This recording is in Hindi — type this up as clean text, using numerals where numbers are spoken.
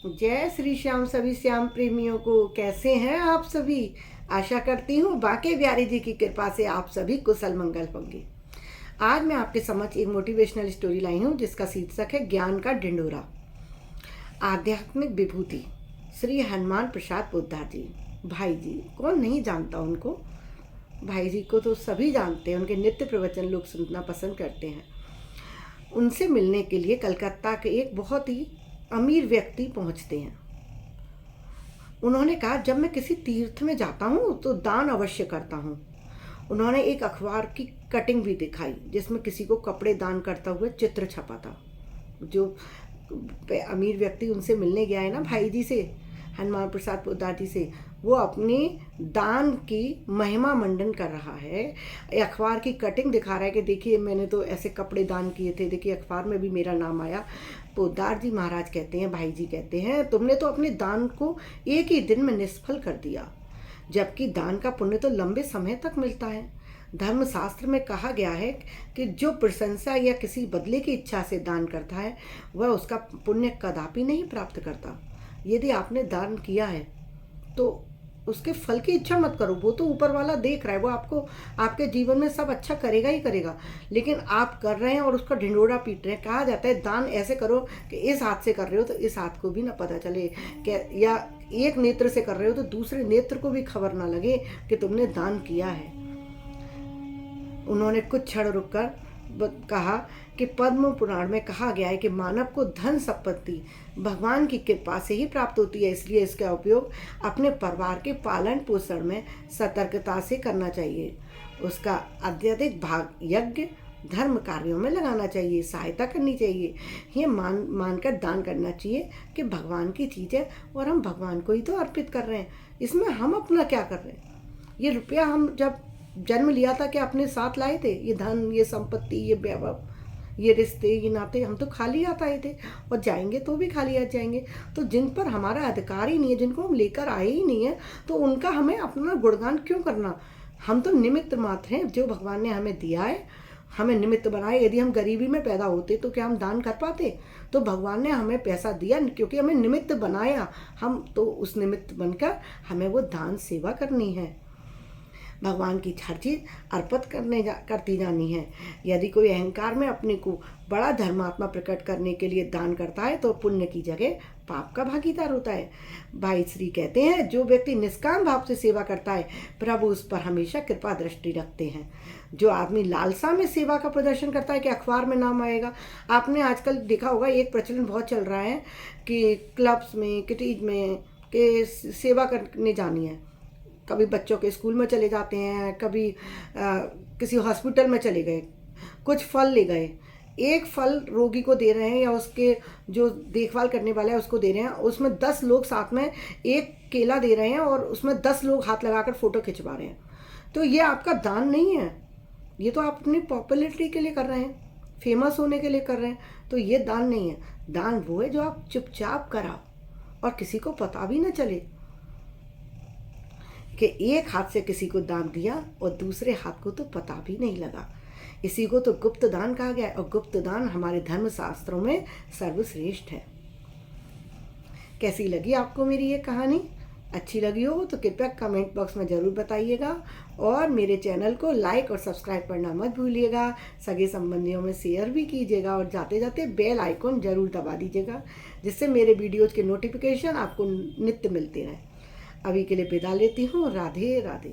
जय श्री श्याम सभी श्याम प्रेमियों को। कैसे हैं आप सभी? आशा करती हूँ बाके बिहारी जी की कृपा से आप सभी कुशल मंगल होंगे। आज मैं आपके समक्ष एक मोटिवेशनल स्टोरी लाई हूँ जिसका शीर्षक है ज्ञान का ढिंडोरा। आध्यात्मिक विभूति श्री हनुमान प्रसाद पोद्दार जी। भाई जी कौन नहीं जानता उनको। भाई जी को तो सभी जानते हैं, उनके नित्य प्रवचन लोग सुनना पसंद करते हैं। उनसे मिलने के लिए कलकत्ता के एक बहुत ही अमीर व्यक्ति पहुंचते हैं। उन्होंने कहा, जब मैं किसी तीर्थ में जाता हूँ तो दान अवश्य करता हूँ। उन्होंने एक अखबार की कटिंग भी दिखाई जिसमें किसी को कपड़े दान करता हुए चित्र छपा था। जो अमीर व्यक्ति उनसे मिलने गया है ना भाई जी से, हनुमान प्रसाद पोद्दार जी से, वो अपनी दान की महिमा मंडन कर रहा है। अखबार की कटिंग दिखा रहा है कि देखिए मैंने तो ऐसे कपड़े दान किए थे, देखिए अखबार में भी मेरा नाम आया। पोद्दार जी महाराज कहते हैं, भाई जी कहते हैं, तुमने तो अपने दान को एक ही दिन में निष्फल कर दिया, जबकि दान का पुण्य तो लंबे समय तक मिलता है। धर्मशास्त्र में कहा गया है कि जो प्रशंसा या किसी बदले की इच्छा से दान करता है वह उसका पुण्य कदापि नहीं प्राप्त करता। यदि आपने दान किया है तो उसके फल की इच्छा मत करो, वो तो ऊपर वाला देख रहा है, वो आपको आपके जीवन में सब अच्छा करेगा ही करेगा। लेकिन आप कर रहे हैं और उसका ढिंडोरा पीट रहे हैं। कहा जाता है दान ऐसे करो कि इस हाथ से कर रहे हो तो इस हाथ को भी ना पता चले, या एक नेत्र से कर रहे हो तो दूसरे नेत्र को भी खबर ना लगे कि तुमने दान किया है। उन्होंने कुछ क्षण रुककर कहा कि पद्म पुराण में कहा गया है कि मानव को धन संपत्ति भगवान की कृपा से ही प्राप्त होती है, इसलिए इसका उपयोग अपने परिवार के पालन पोषण में सतर्कता से करना चाहिए। उसका अत्यधिक भाग यज्ञ धर्म कार्यों में लगाना चाहिए, सहायता करनी चाहिए। ये मानकर दान करना चाहिए कि भगवान की चीज़ है और हम भगवान को ही तो अर्पित कर रहे हैं, इसमें हम अपना क्या कर रहे हैं। ये रुपया हम जब जन्म लिया था कि अपने साथ लाए थे, ये धन, ये संपत्ति, ये वैभव, ये रिश्ते, ये नाते, हम तो खाली हाथ आए थे और जाएंगे तो भी खाली हाथ जाएंगे। तो जिन पर हमारा अधिकार ही नहीं है, जिनको हम लेकर आए ही नहीं है, तो उनका हमें अपना गुणगान क्यों करना। हम तो निमित्त मात्र हैं, जो भगवान ने हमें दिया है हमें निमित्त बनाए। यदि हम गरीबी में पैदा होते तो क्या हम दान कर पाते? तो भगवान ने हमें पैसा दिया क्योंकि हमें निमित्त बनाया, हम तो उस निमित्त बनकर हमें वो दान सेवा करनी है। भगवान की हर चीज़ अर्पित करती जानी है। यदि कोई अहंकार में अपने को बड़ा धर्मात्मा प्रकट करने के लिए दान करता है तो पुण्य की जगह पाप का भागीदार होता है। भाई श्री कहते हैं, जो व्यक्ति निष्काम भाव से सेवा करता है प्रभु उस पर हमेशा कृपा दृष्टि रखते हैं। जो आदमी लालसा में सेवा का प्रदर्शन करता है कि अखबार में नाम आएगा। आपने आजकल देखा होगा, एक प्रचलन बहुत चल रहा है कि क्लब्स में, किटीज में के सेवा करने जानी है। कभी बच्चों के स्कूल में चले जाते हैं, कभी किसी हॉस्पिटल में चले गए, कुछ फल ले गए। एक फल रोगी को दे रहे हैं या उसके जो देखभाल करने वाला है उसको दे रहे हैं, उसमें 10 लोग साथ में एक केला दे रहे हैं और उसमें 10 लोग हाथ लगाकर फ़ोटो खिंचवा रहे हैं। तो ये आपका दान नहीं है, ये तो आप अपनी पॉपुलैरिटी के लिए कर रहे हैं, फेमस होने के लिए कर रहे हैं। तो ये दान नहीं है। दान वो है जो आप चुपचाप कराओ और किसी को पता भी ना चले कि एक हाथ से किसी को दान दिया और दूसरे हाथ को तो पता भी नहीं लगा। इसी को तो गुप्त दान कहा गया है और गुप्त दान हमारे धर्म शास्त्रों में सर्वश्रेष्ठ है। कैसी लगी आपको मेरी ये कहानी? अच्छी लगी हो तो कृपया कमेंट बॉक्स में ज़रूर बताइएगा और मेरे चैनल को लाइक और सब्सक्राइब करना मत भूलिएगा। सगे संबंधियों में शेयर भी कीजिएगा और जाते जाते बेल आइकॉन ज़रूर दबा दीजिएगा, जिससे मेरे वीडियोज़ के नोटिफिकेशन आपको नित्य मिलते रहें। अभी के लिए विदा लेती हूँ। राधे राधे।